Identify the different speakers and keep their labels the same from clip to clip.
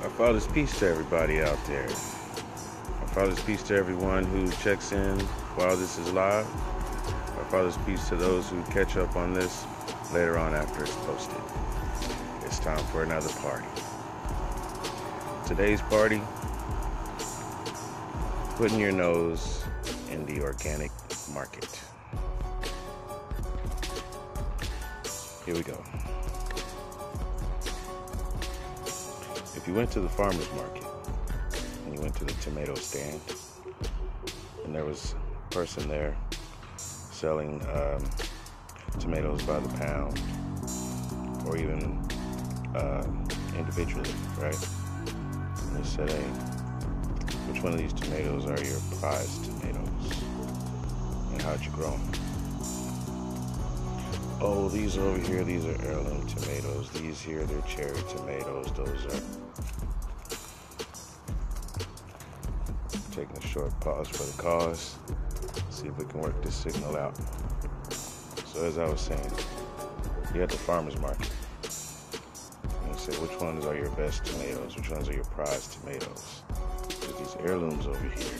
Speaker 1: Our Father's peace to everybody out there. Our Father's peace to everyone who checks in while this is live. Our Father's peace to those who catch up on this later on after it's posted. It's time for another party. Today's party, putting your nose in the organic market. Here we go. If you went to the farmer's market and you went to the tomato stand and there was a person there selling tomatoes by the pound or even individually, right? And they said, hey, which one of these tomatoes are your prized tomatoes and how'd you grow them? Oh, these over here, these are heirloom tomatoes. These here, they're cherry tomatoes. Those are... Taking a short pause for the cause. See if we can work this signal out. So as I was saying, you're at the farmer's market. And you say, which ones are your best tomatoes? Which ones are your prized tomatoes? There's these heirlooms over here.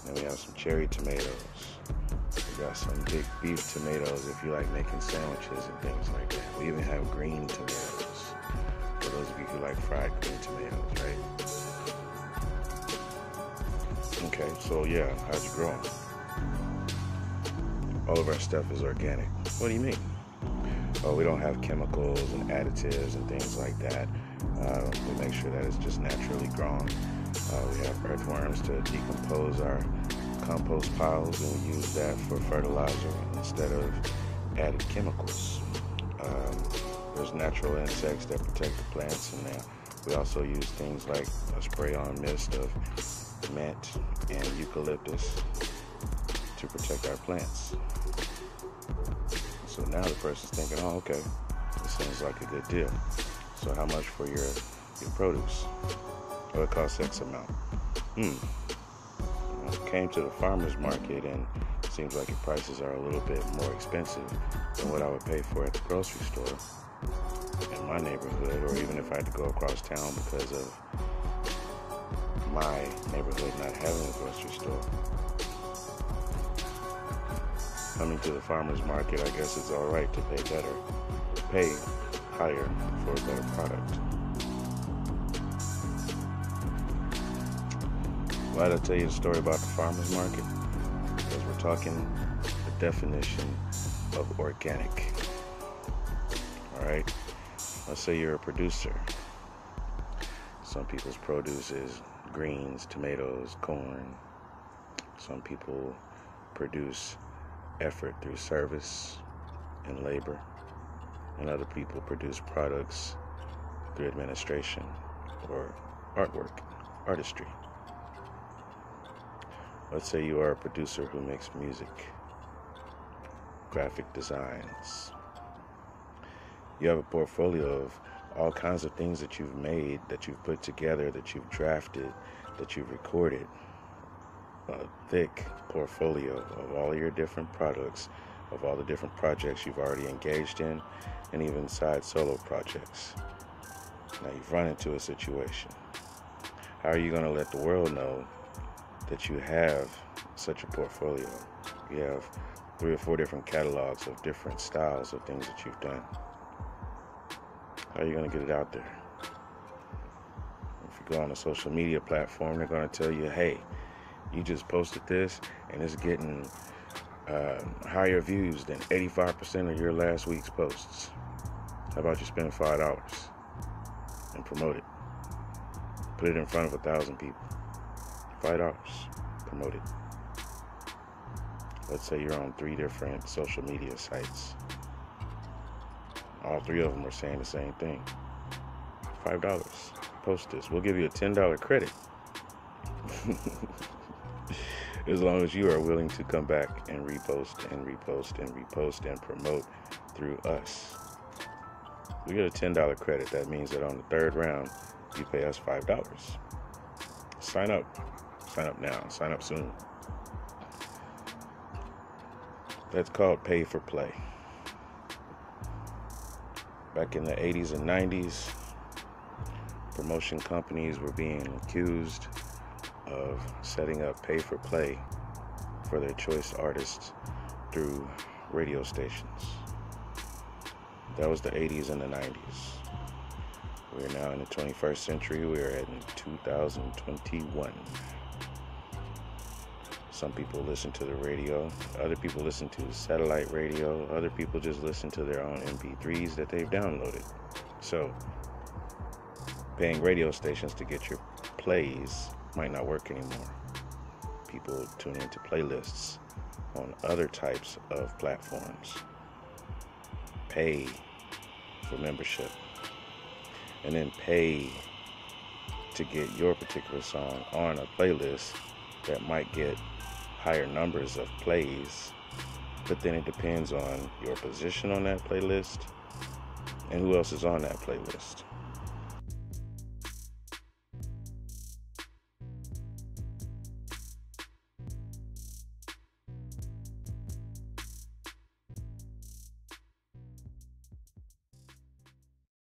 Speaker 1: Then we have some cherry tomatoes. We got some big beef tomatoes if you like making sandwiches and things like that. We even have green tomatoes for those of you who like fried green tomatoes, right? Okay, so yeah, how'd you grow them? All of our stuff is organic. What do you mean? Oh, we don't have chemicals and additives and things like that. We make sure that it's just naturally grown. We have earthworms to decompose our compost piles, and we use that for fertilizer instead of added chemicals. There's natural insects that protect the plants, and we also use things like a spray-on mist of mint and eucalyptus to protect our plants. So now the person's thinking, oh, okay, this seems like a good deal. So how much for your produce? Oh, it costs X amount. Came to the farmer's market and it seems like your prices are a little bit more expensive than what I would pay for at the grocery store in my neighborhood, or even if I had to go across town because of my neighborhood not having a grocery store. Coming to the farmer's market, I guess it's alright to pay higher for a better product. Why did I tell you the story about the farmer's market? Because we're talking the definition of organic. Alright? Let's say you're a producer. Some people's produce is greens, tomatoes, corn. Some people produce effort through service and labor. And other people produce products through administration or artwork, artistry. Let's say you are a producer who makes music, graphic designs. You have a portfolio of all kinds of things that you've made, that you've put together, that you've drafted, that you've recorded. A thick portfolio of all your different products, of all the different projects you've already engaged in, and even side solo projects. Now you've run into a situation. How are you going to let the world know that you have such a portfolio? You have 3 or 4 different catalogs of different styles of things that you've done. How are you going to get it out there? If you go on a social media platform, they're going to tell you, hey, you just posted this and it's getting higher views than 85% of your last week's posts. How about you spend $5 and promote it? Put it in front of 1,000 people. $5. Promote it. Let's say you're on 3 different social media sites. All 3 of them are saying the same thing. $5. Post this. We'll give you a $10 credit. As long as you are willing to come back and repost and repost and repost and promote through us. We get a $10 credit. That means that on the 3rd round, you pay us $5. Sign up. Sign up now. Sign up soon. That's called pay for play. Back in the 80s and 90s, promotion companies were being accused of setting up pay for play for their choice artists through radio stations. That was the 80s and the 90s. We're now in the 21st century. We're in 2021. Some people listen to the radio. Other people listen to satellite radio. Other people just listen to their own MP3s that they've downloaded. So, paying radio stations to get your plays might not work anymore. People tune into playlists on other types of platforms. Pay for membership. And then pay to get your particular song on a playlist that might get higher numbers of plays, but then it depends on your position on that playlist and who else is on that playlist.